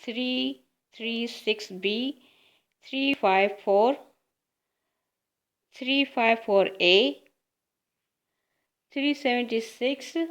336B, 354 354A 376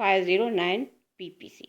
509 PPC।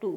2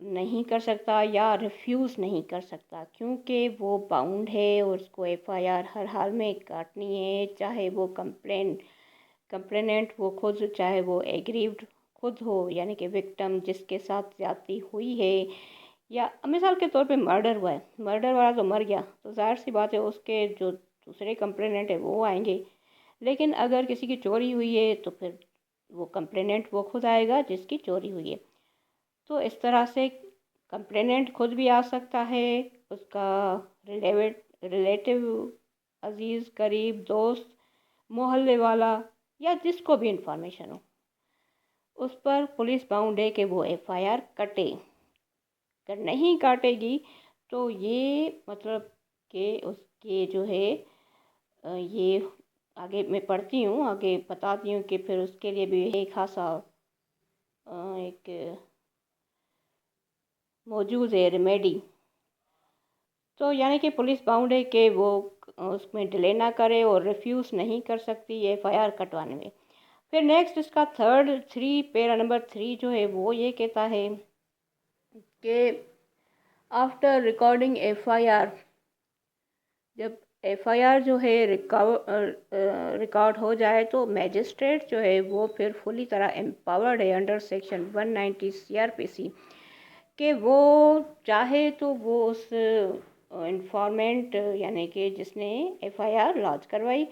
نہیں کر سکتا یا ریفیوز نہیں کر سکتا، کیونکہ وہ باؤنڈ ہے اور اس کو ایف آئی آر ہر حال میں کاٹنی ہے، چاہے وہ کمپلیننٹ وہ خود، چاہے وہ ایگریوڈ خود ہو، یعنی کہ وکٹم جس کے ساتھ زیادتی ہوئی ہے، یا مثال کے طور پہ مرڈر ہوا ہے، مرڈر والا تو مر گیا تو ظاہر سی بات ہے اس کے جو دوسرے کمپلیننٹ ہیں وہ آئیں گے، لیکن اگر کسی کی چوری ہوئی ہے تو پھر وہ کمپلیننٹ وہ خود آئے گا جس کی چوری ہوئی ہے۔ تو اس طرح سے کمپلیننٹ خود بھی آ سکتا ہے، اس کا ریلیٹیو، عزیز قریب دوست، محلے والا، یا جس کو بھی انفارمیشن ہو، اس پر پولیس باؤنڈ ہے کہ وہ ایف آئی آر کٹے۔ اگر نہیں کاٹے گی تو یہ مطلب کہ اس کے جو ہے یہ آگے میں پڑھتی ہوں، آگے بتاتی ہوں کہ پھر اس کے لیے بھی ایک خاصا ایک موجود ہے ریمیڈی۔ تو یعنی کہ پولیس باؤنڈ ہے کہ وہ اس میں ڈیلے نہ کرے اور ریفیوز نہیں کر سکتی ایف آئی آر کٹوانے میں۔ پھر نیکسٹ اس کا پیرا نمبر 3 جو ہے وہ یہ کہتا ہے کہ after recording F I R, جب ایف آئی آر جو ہے ریکارڈ ہو جائے تو میجسٹریٹ جو ہے وہ پھر فلی طرح امپاورڈ ہے under section 190 C R P C, کہ وہ چاہے تو وہ اس انفارمنٹ یعنی کہ جس نے ایف آئی آر لانچ کروائی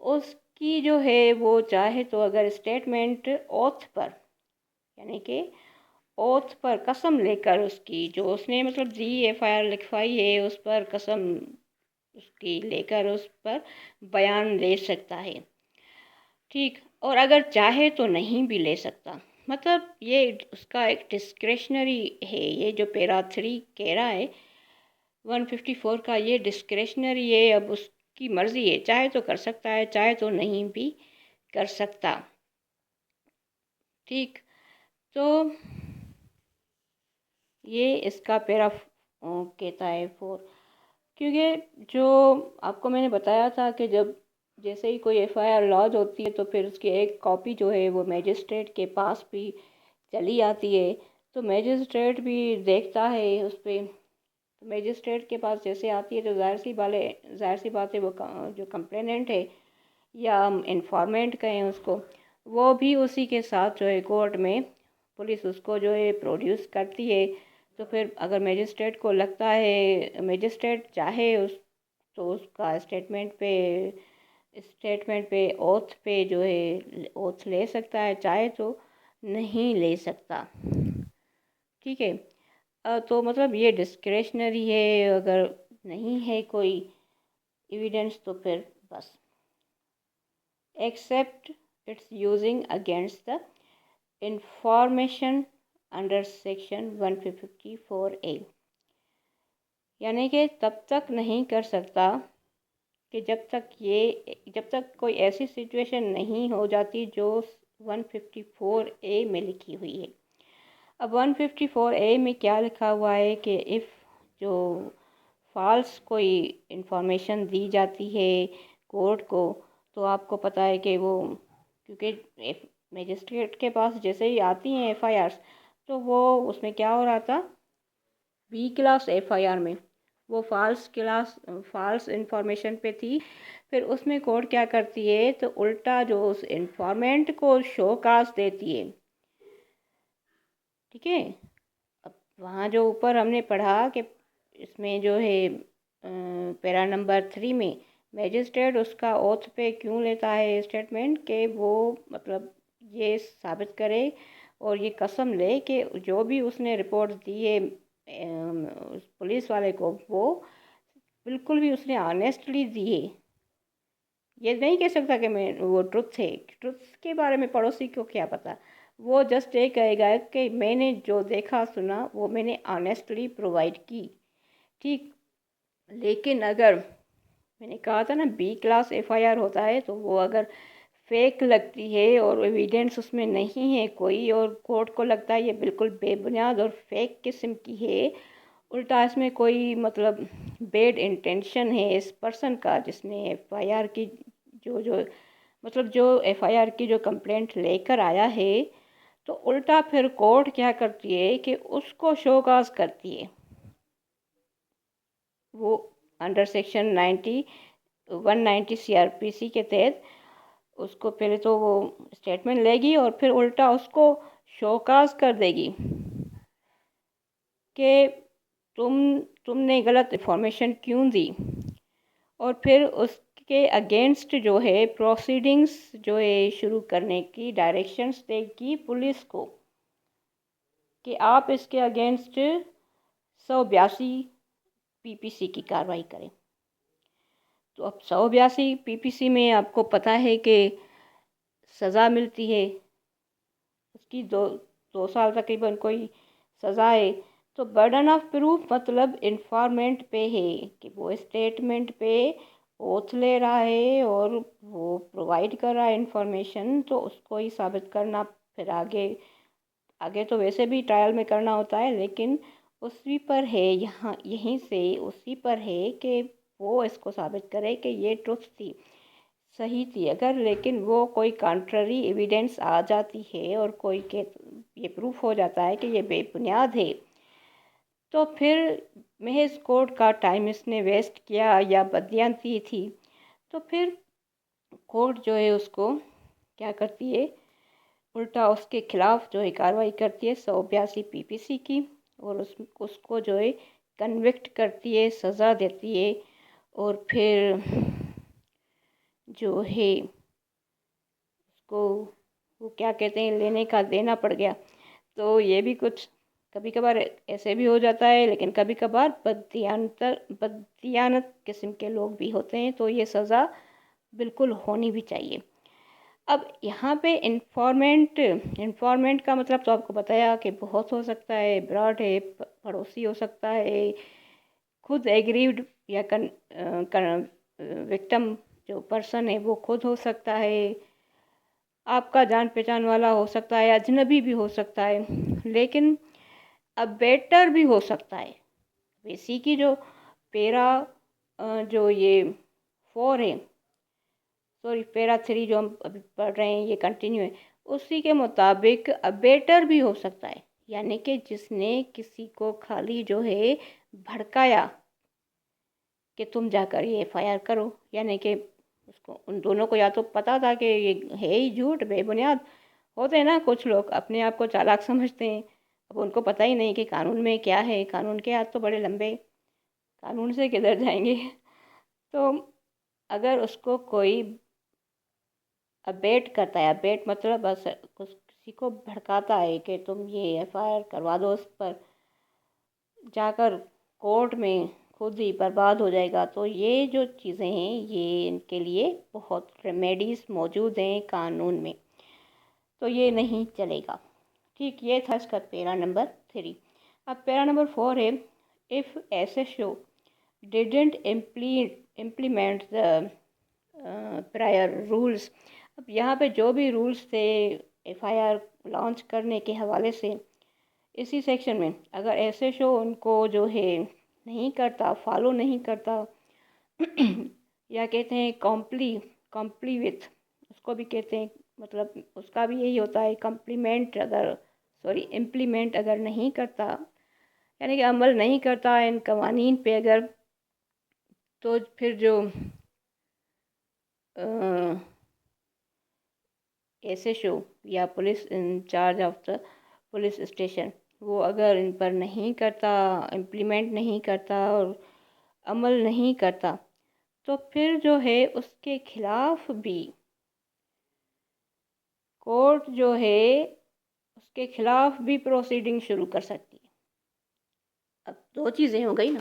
اس کی جو ہے وہ چاہے تو اگر اسٹیٹمنٹ اوتھ پر، یعنی کہ اوتھ پر قسم لے کر اس کی جو اس نے مطلب دی ایف آئی آر لکھوائی ہے اس پر قسم اس کی لے کر اس پر بیان لے سکتا ہے، ٹھیک، اور اگر چاہے تو نہیں بھی لے سکتا۔ مطلب یہ اس کا ایک ڈسکریشنری ہے، یہ جو پیرا 3 کہہ رہا ہے 154 کا، یہ ڈسکریشنری ہے، اب اس کی مرضی ہے، چاہے تو کر سکتا ہے چاہے تو نہیں بھی کر سکتا، ٹھیک۔ تو یہ اس کا پیرا کہتا ہے 4، کیونکہ جو آپ کو میں نے بتایا تھا کہ جب جیسے ہی کوئی ایف آئی آر لانچ ہوتی ہے تو پھر اس کی ایک کاپی جو ہے وہ میجسٹریٹ کے پاس بھی چلی آتی ہے، تو میجسٹریٹ بھی دیکھتا ہے اس پہ، تو میجسٹریٹ کے پاس جیسے آتی ہے تو ظاہر سی بات ہے وہ جو کمپلیننٹ ہے یا انفارمنٹ کہیں اس کو، وہ بھی اسی کے ساتھ جو ہے کورٹ میں پولیس اس کو جو ہے پروڈیوس کرتی ہے، تو پھر اگر میجسٹریٹ کو لگتا ہے، میجسٹریٹ چاہے تو اس کا اسٹیٹمنٹ پہ اوتھ پہ جو ہے اوتھ لے سکتا ہے، چاہے تو نہیں لے سکتا، ٹھیک ہے۔ تو مطلب یہ ڈسکریشنری ہے، اگر نہیں ہے کوئی ایویڈنس تو پھر بس accept it's using against the information under section 154A، یعنی کہ تب تک نہیں کر سکتا کہ جب تک کوئی ایسی سچویشن نہیں ہو جاتی جو 154A میں لکھی ہوئی ہے۔ اب 154A میں کیا لکھا ہوا ہے کہ جو فالس کوئی انفارمیشن دی جاتی ہے کورٹ کو، تو آپ کو پتہ ہے کہ وہ کیونکہ میجسٹریٹ کے پاس جیسے ہی آتی ہیں ایف آئی آرس تو وہ اس میں کیا ہو رہا تھا، B class F I R میں وہ فالس انفارمیشن پہ تھی، پھر اس میں کورٹ کیا کرتی ہے تو الٹا جو اس انفارمنٹ کو شو کاز دیتی ہے، ٹھیک ہے۔ اب وہاں جو اوپر ہم نے پڑھا کہ اس میں جو ہے پیرا نمبر 3 میں میجسٹریٹ اس کا اوتھ پہ کیوں لیتا ہے اسٹیٹمنٹ کہ وہ مطلب یہ ثابت کرے اور یہ قسم لے کہ جو بھی اس نے رپورٹ دی ہے پولیس والے کو وہ بالکل بھی اس نے آنیسٹلی دی ہے، یہ نہیں کہہ سکتا کہ وہ ٹروتھ ہے، ٹروتھ کے بارے میں پڑوسی کو کیا پتا، وہ جسٹ یہ کہے گا کہ میں نے جو دیکھا سنا وہ میں نے آنیسٹلی پرووائڈ کی، ٹھیک۔ لیکن اگر میں نے کہا تھا نا B class F I R ہوتا ہے تو وہ اگر فیک لگتی ہے اور ایویڈنس اس میں نہیں ہے کوئی اور کورٹ کو لگتا ہے یہ بالکل بے بنیاد اور فیک قسم کی ہے، الٹا اس میں کوئی مطلب بیڈ انٹینشن ہے اس پرسن کا جس نے ایف آئی آر کی جو ایف آئی آر کی جو کمپلینٹ لے کر آیا ہے، تو الٹا پھر کورٹ کیا کرتی ہے کہ اس کو شوکاز کرتی ہے. وہ انڈر سیکشن 190 CRPC کے تحت اس کو پہلے تو وہ اسٹیٹمنٹ لے گی اور پھر الٹا اس کو شوکاز کر دے گی کہ تم نے غلط انفارمیشن کیوں دی، اور پھر اس کے اگینسٹ جو ہے پروسیڈنگز جو ہے شروع کرنے کی ڈائریکشنز دے گی پولیس کو کہ آپ اس کے اگینسٹ 182 PPC کی کارروائی کریں. تو اب 182 PPC میں آپ کو پتہ ہے کہ سزا ملتی ہے، اس کی دو سال تقریباً کوئی سزا ہے. تو برڈن آف پروف مطلب انفارمنٹ پہ ہے کہ وہ اسٹیٹمنٹ پہ اوتھ لے رہا ہے اور وہ پرووائڈ کر رہا ہے انفارمیشن، تو اس کو ہی ثابت کرنا. پھر آگے تو ویسے بھی ٹرائل میں کرنا ہوتا ہے، لیکن اسی پر ہے، یہیں سے اسی پر ہے کہ وہ اس کو ثابت کرے کہ یہ ٹروتھ تھی، صحیح تھی. اگر لیکن وہ کوئی کانٹرری ایویڈنس آ جاتی ہے اور کوئی کہ یہ پروف ہو جاتا ہے کہ یہ بے بنیاد ہے، تو پھر محض کورٹ کا ٹائم اس نے ویسٹ کیا یا بددیانتی تھی، تو پھر کورٹ جو ہے اس کو کیا کرتی ہے، الٹا اس کے خلاف جو ہے کارروائی کرتی ہے 182 PPC کی، اور اس کو جو ہے کنوکٹ کرتی ہے، سزا دیتی ہے. اور پھر جو ہے اس کو وہ کیا کہتے ہیں لینے کا دینا پڑ گیا. تو یہ بھی کچھ کبھی کبھار ایسے بھی ہو جاتا ہے، لیکن کبھی کبھار بددیانت قسم کے لوگ بھی ہوتے ہیں، تو یہ سزا بالکل ہونی بھی چاہیے. اب یہاں پہ انفارمنٹ کا مطلب تو آپ کو بتایا کہ بہت ہو سکتا ہے، براڈ ہے، پڑوسی ہو سکتا ہے، خود ایگریوڈ یا وکٹم جو پرسن ہے وہ خود ہو سکتا ہے، آپ کا جان پہچان والا ہو سکتا ہے، اجنبی بھی ہو سکتا ہے، لیکن ابیٹر بھی ہو سکتا ہے. اسی کی جو جو یہ 4 ہے، پیرا 3 جو ہم ابھی پڑھ رہے ہیں، یہ کنٹینیو ہے، اسی کے مطابق ابیٹر بھی ہو سکتا ہے، یعنی کہ جس نے کسی کو خالی جو ہے بھڑکایا کہ تم جا کر یہ FIR کرو، یعنی کہ اس کو ان دونوں کو یا تو پتہ تھا کہ یہ ہے ہی جھوٹ، بے بنیاد ہوتے ہیں نا کچھ لوگ اپنے آپ کو چالاک سمجھتے ہیں، اب ان کو پتہ ہی نہیں کہ قانون میں کیا ہے، قانون کے ہاتھ تو بڑے لمبے، قانون سے کدھر جائیں گے. تو اگر اس کو کوئی ابیٹ کرتا ہے، ابیٹ مطلب بس کسی کو بھڑکاتا ہے کہ تم یہ FIR کروا دو، اس پر جا کر کورٹ میں خود ہی برباد ہو جائے گا. تو یہ جو چیزیں ہیں یہ ان کے لیے بہت ریمیڈیز موجود ہیں قانون میں، تو یہ نہیں چلے گا. ٹھیک، یہ تھا اس کا پیرا نمبر 3. اب پیرا نمبر 4 ہے if SHO didn't implement the prior rules. اب یہاں پہ جو بھی رولز تھے FIR لانچ کرنے کے حوالے سے اسی سیکشن میں، اگر SHO ان کو جو ہے نہیں کرتا، فالو نہیں کرتا، یا کہتے ہیں کمپلی وتھ، اس کو بھی کہتے ہیں، مطلب اس کا بھی یہی ہوتا ہے امپلیمنٹ اگر نہیں کرتا، یعنی کہ عمل نہیں کرتا ان قوانین پہ اگر، تو پھر جو SHO یا police in charge of the police station, وہ اگر ان پر نہیں کرتا، امپلیمنٹ نہیں کرتا اور عمل نہیں کرتا، تو پھر جو ہے اس کے خلاف بھی کورٹ جو ہے اس کے خلاف بھی پروسیڈنگ شروع کر سکتی ہے. اب 2 چیزیں ہو گئی نا.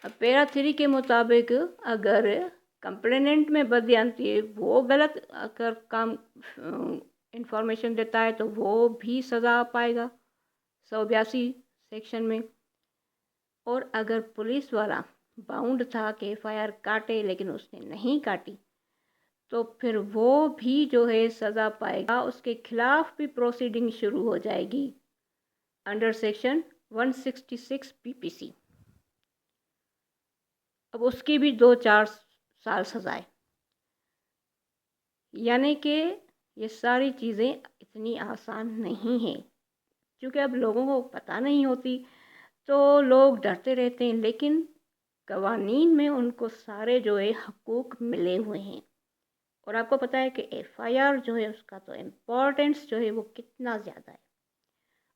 اب پیرا 3 کے مطابق اگر کمپلیننٹ میں بددیانتی ہے، وہ غلط اگر کام انفارمیشن دیتا ہے، تو وہ بھی سزا پائے گا 182 سیکشن میں. اور اگر پولیس والا باؤنڈ تھا کہ FIR کاٹے لیکن اس نے نہیں کاٹی، تو پھر وہ بھی جو ہے سزا پائے گا، اس کے خلاف بھی پروسیڈنگ شروع ہو جائے گی انڈر سیکشن 166 PPC. اب اس کی بھی 2-4 سال سزا ہے، یعنی کہ یہ ساری چیزیں اتنی آسان نہیں ہیں، کیونکہ اب لوگوں کو پتہ نہیں ہوتی تو لوگ ڈرتے رہتے ہیں، لیکن قوانین میں ان کو سارے جو ہے حقوق ملے ہوئے ہیں۔ اور آپ کو پتہ ہے کہ ایف آئی آر جو ہے اس کا تو امپورٹنس جو ہے وہ کتنا زیادہ ہے،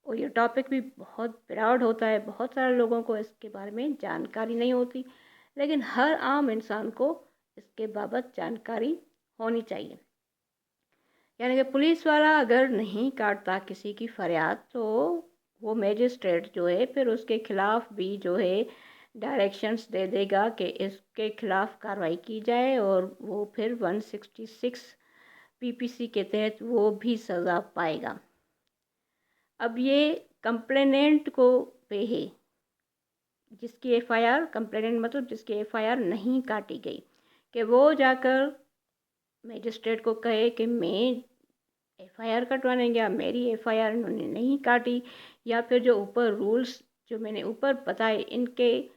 اور یہ ٹاپک بھی بہت براڈ ہوتا ہے، بہت سارے لوگوں کو اس کے بارے میں جانکاری نہیں ہوتی، لیکن ہر عام انسان کو اس کے بابت جانکاری ہونی چاہیے۔ یعنی کہ پولیس والا اگر نہیں کاٹتا کسی کی فریاد تو وہ میجسٹریٹ جو ہے پھر اس کے خلاف بھی جو ہے ڈائریکشنز دے دے گا کہ اس کے خلاف کارروائی کی جائے، اور وہ پھر 166 پی پی سی کے تحت وہ بھی سزا پائے گا۔ اب یہ کمپلیننٹ کو پہ ہے، جس کی ایف آئی آر، کمپلیننٹ مطلب جس کی ایف آئی آر نہیں کاٹی گئی، کہ وہ جا کر میجسٹریٹ کو کہے کہ میں ایف آئی آر کٹوانے گیا، میری ایف آئی آر انہوں نے نہیں کاٹی، یا پھر جو اوپر رولز جو میں نے اوپر بتائے ان کے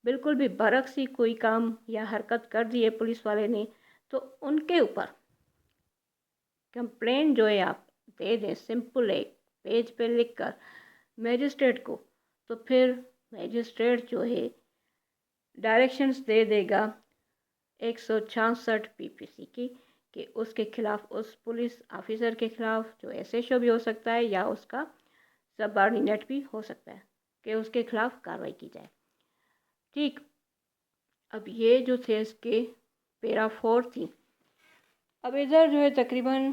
بالکل بھی برعکس ہی کوئی کام یا حرکت کر دی ہے پولیس والے نے، تو ان کے اوپر کمپلین جو ہے آپ دے دیں سمپل ایک پیج پہ لکھ کر میجسٹریٹ کو، تو پھر میجسٹریٹ جو ہے ڈائریکشنز دے دے گا 166 پی پی سی کی، کہ اس کے خلاف، اس پولیس آفیسر کے خلاف جو ایس ایچ او بھی ہو سکتا ہے یا اس کا سب آرڈینیٹ بھی ہو سکتا ہے، کہ اس کے خلاف کارروائی کی جائے۔ ٹھیک، اب یہ جو تھے اس کے پیرا 4 تھی۔ اب ادھر جو ہے تقریباً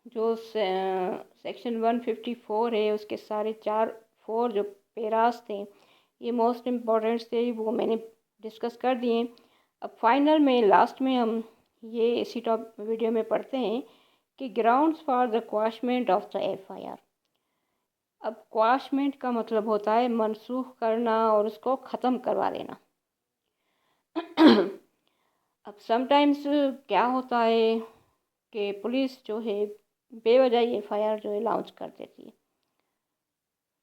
جو سیکشن 154 ہے اس کے سارے 4 جو پیراز تھے یہ موسٹ امپورٹنٹس تھے، وہ میں نے ڈسکس کر دیے۔ اب فائنل میں لاسٹ میں ہم یہ اسی ویڈیو میں پڑھتے ہیں کہ grounds for the quashment of the F I R. اب کواشمنٹ کا مطلب ہوتا ہے منسوخ کرنا اور اس کو ختم کروا دینا۔ اب سم ٹائمز کیا ہوتا ہے کہ پولیس جو ہے بے وجہ ایف آئی آر جو ہے لانچ کر دیتی ہے۔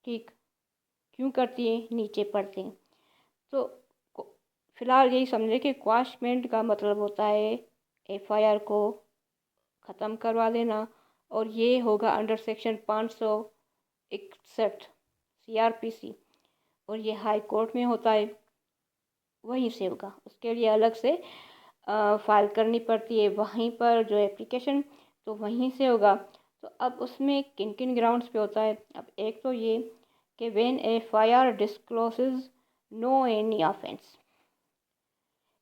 ٹھیک، کیوں کرتی ہے؟ نیچے پڑھتے ہیں تو فی الحال یہی سمجھے کہ کواشمنٹ کا مطلب ہوتا ہے ایف آئی آر کو ختم کروا دینا، اور یہ ہوگا under section 561 C R P C, اور یہ ہائی کورٹ میں ہوتا ہے، وہیں سے ہوگا، اس کے لیے الگ سے فائل کرنی پڑتی ہے، وہیں پر جو اپلیکیشن تو وہیں سے ہوگا۔ تو اب اس میں کن کن گراؤنڈز پہ ہوتا ہے؟ اب ایک تو یہ کہ when F I R discloses no any offence,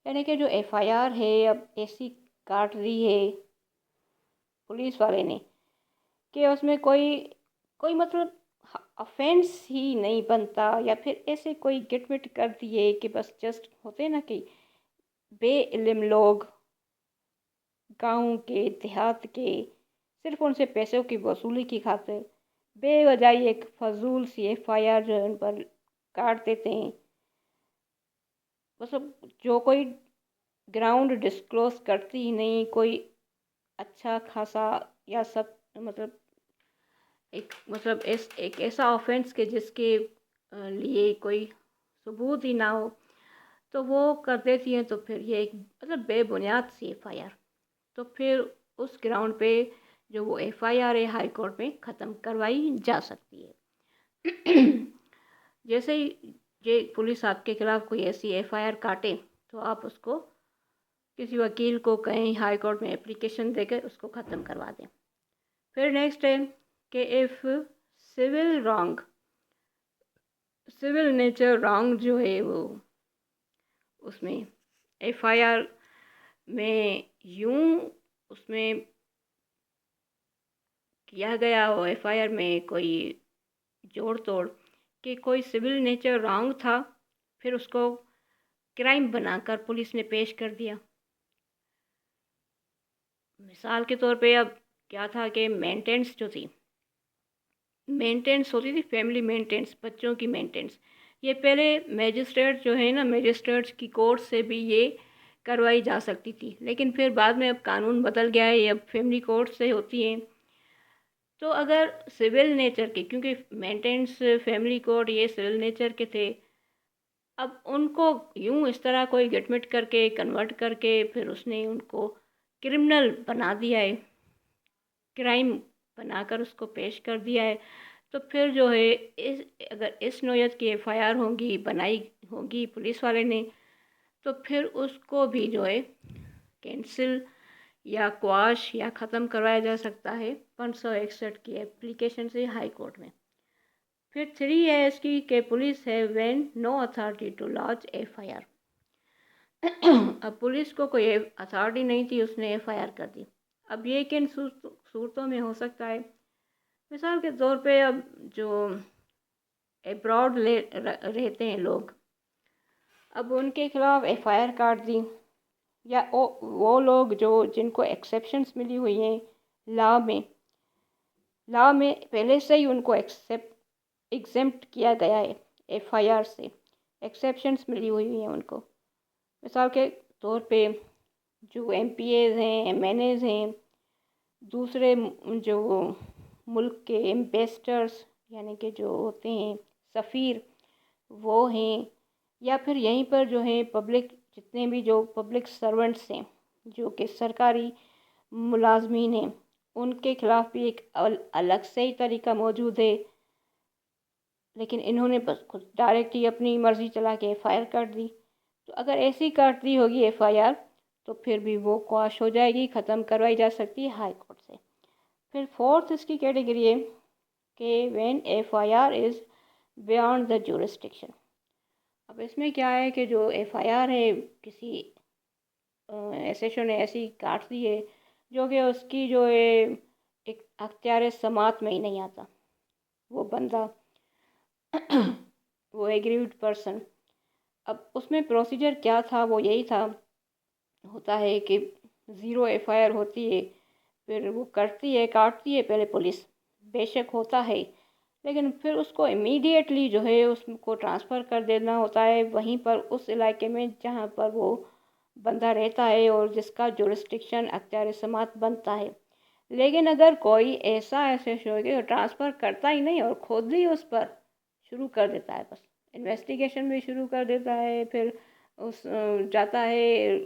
یعنی کہ جو ایف آئی آر ہے اب ایسی کاٹ رہی ہے پولیس والے نے کہ اس میں کوئی مطلب آفینس ہی نہیں بنتا، یا پھر ایسے کوئی گٹ مٹ کر دیے کہ بس جسٹ ہوتے نا کہ بے علم لوگ گاؤں کے دیہات کے صرف ان سے پیسوں کی وصولی کی خاطر بے وجہ ایک فضول سی ایف آئی آر جو ان پر کاٹ دیتے ہیں، مطلب جو کوئی گراؤنڈ ڈسکلوز کرتی ہی نہیں، کوئی اچھا خاصا یا سب مطلب ایک ایسا آفینس کہ جس کے لیے کوئی ثبوت ہی نہ ہو تو وہ کر دیتی ہیں، تو پھر یہ ایک مطلب بے بنیاد سی ایف آئی آر، تو پھر اس گراؤنڈ پہ جو وہ ایف آئی آر ہے ہائی کورٹ میں ختم کروائی جا سکتی ہے۔ جیسے ہی یہ پولیس آپ کے خلاف کوئی ایسی ایف آئی آر کاٹے تو آپ اس کو کسی وکیل کو کہیں ہائی کورٹ میں اپلیکیشن دے کے اس کو ختم کروا دیں۔ پھر نیکسٹ ہے کہ ایف سول نیچر رانگ جو ہے وہ اس میں ایف آئی آر میں یوں اس میں کیا گیا ہو، ایف آئی آر میں کوئی جوڑ توڑ کہ کوئی سول نیچر رانگ تھا، پھر اس کو کرائم بنا کر پولیس نے پیش کر دیا۔ مثال کے طور پہ اب کیا تھا کہ مینٹیننس جو تھی، مینٹیننس ہوتی تھی، فیملی مینٹیننس، بچوں کی مینٹیننس، یہ پہلے میجسٹریٹ جو ہے نا، میجسٹریٹ کی کورٹ سے بھی یہ کروائی جا سکتی تھی، لیکن پھر بعد میں اب قانون بدل گیا ہے، یہ اب فیملی کورٹ سے ہوتی ہیں۔ تو اگر سول نیچر کے، کیونکہ مینٹیننس فیملی کورٹ یہ سول نیچر کے تھے، اب ان کو یوں اس طرح کوئی گٹ مٹ کر کے کنورٹ کر کے پھر اس نے ان کو کرمنل بنا دیا ہے، کرائم بنا کر اس کو پیش کر دیا ہے، تو پھر جو ہے اگر اس نوعیت کی ایف آئی آر بنائی ہوگی پولیس والے نے، تو پھر اس کو بھی جو ہے کینسل یا کواش یا ختم کروایا جا سکتا ہے 561 کی اپلیکیشن سے ہائی کورٹ میں۔ پھر 3 ہے اس کی کہ پولیس ہے when no authority to launch F I R. اب پولیس کو کوئی اتھارٹی نہیں تھی، اس نے ایف آئی آر کر دی۔ اب یہ کن صورتوں میں ہو سکتا ہے؟ مثال کے طور پہ اب جو ابراڈ رہتے ہیں لوگ، اب ان کے خلاف ایف آئی آر کاٹ دی، یا وہ لوگ جن کو ایکسیپشنس ملی ہوئی ہیں لا میں پہلے سے ہی ان کو ایگزمپٹ کیا گیا ہے، ایف آئی آر سے ایکسیپشنس ملی ہوئی ہیں ان کو۔ مثال کے طور پہ جو ایم پی ایز ہیں، ایم این ایز ہیں، دوسرے جو ملک کے ایمبیسڈرس یعنی کہ جو ہوتے ہیں سفیر وہ ہیں، یا پھر یہیں پر جو ہیں پبلک جتنے بھی جو پبلک سرونٹس ہیں جو کہ سرکاری ملازمین ہیں، ان کے خلاف بھی ایک الگ سے ہی طریقہ موجود ہے، لیکن انہوں نے بس خود ڈائریکٹ ہی اپنی مرضی چلا کے ایف آئی آر کاٹ دی۔ تو اگر ایسی کاٹ دی ہوگی ایف آئی آر تو پھر بھی وہ قواش ہو جائے گی، ختم کروائی جا سکتی ہے ہائی کورٹ سے۔ پھر 4 اس کی کیٹیگری ہے کہ when F I R is beyond the jurisdiction. اب اس میں کیا ہے کہ جو ایف آئی آر ہے کسی ایسیشن نے ایسی کاٹ دی ہے جو کہ اس کی جو ہے ایک اختیار سماعت میں ہی نہیں آتا، وہ بندہ وہ ایگریوڈ پرسن۔ اب اس میں پروسیجر کیا تھا؟ وہ یہی ہوتا ہے کہ 0 ایف آئی آر ہوتی ہے، پھر وہ کاٹتی ہے پہلے پولیس، بے شک ہوتا ہے، لیکن پھر اس کو امیڈیٹلی جو ہے اس کو ٹرانسفر کر دینا ہوتا ہے وہیں پر اس علاقے میں جہاں پر وہ بندہ رہتا ہے اور جس کا جورسڈکشن اختیار سماعت بنتا ہے۔ لیکن اگر کوئی ایسا ہو کہ ٹرانسفر کرتا ہی نہیں اور خود ہی اس پر شروع کر دیتا ہے، بس انویسٹیگیشن بھی شروع کر دیتا ہے، پھر جاتا ہے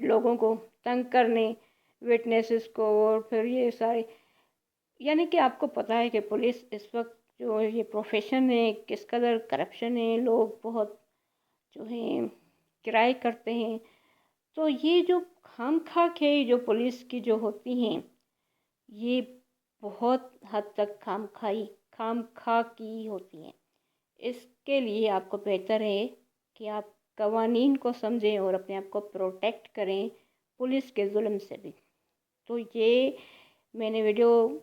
لوگوں کو تنگ کرنے، وٹنسز کو، اور پھر یہ سارے، یعنی کہ آپ کو پتہ ہے کہ پولیس اس وقت جو یہ پروفیشن ہے کس قدر کرپشن ہے، لوگ بہت جو ہیں کرائے کرتے ہیں، تو یہ جو خام خواہ ہے جو پولیس کی جو ہوتی ہیں یہ بہت حد تک خام خواہ کی ہوتی ہیں۔ اس کے لیے آپ کو بہتر ہے کہ آپ قوانین کو سمجھیں اور اپنے آپ کو پروٹیکٹ کریں پولیس کے ظلم سے بھی۔ تو یہ میں نے ویڈیو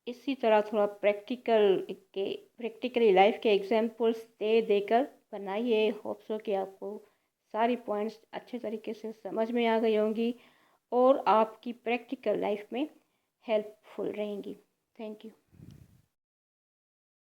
اسی طرح تھوڑا پریکٹیکلی لائف کے ایگزامپلس دے کر بنائی ہے۔ ہوپ سو کہ آپ کو ساری پوائنٹس اچھے طریقے سے سمجھ میں آ گئی ہوں گی اور آپ کی پریکٹیکل لائف میں ہیلپ فل رہیں گی۔ Thank you.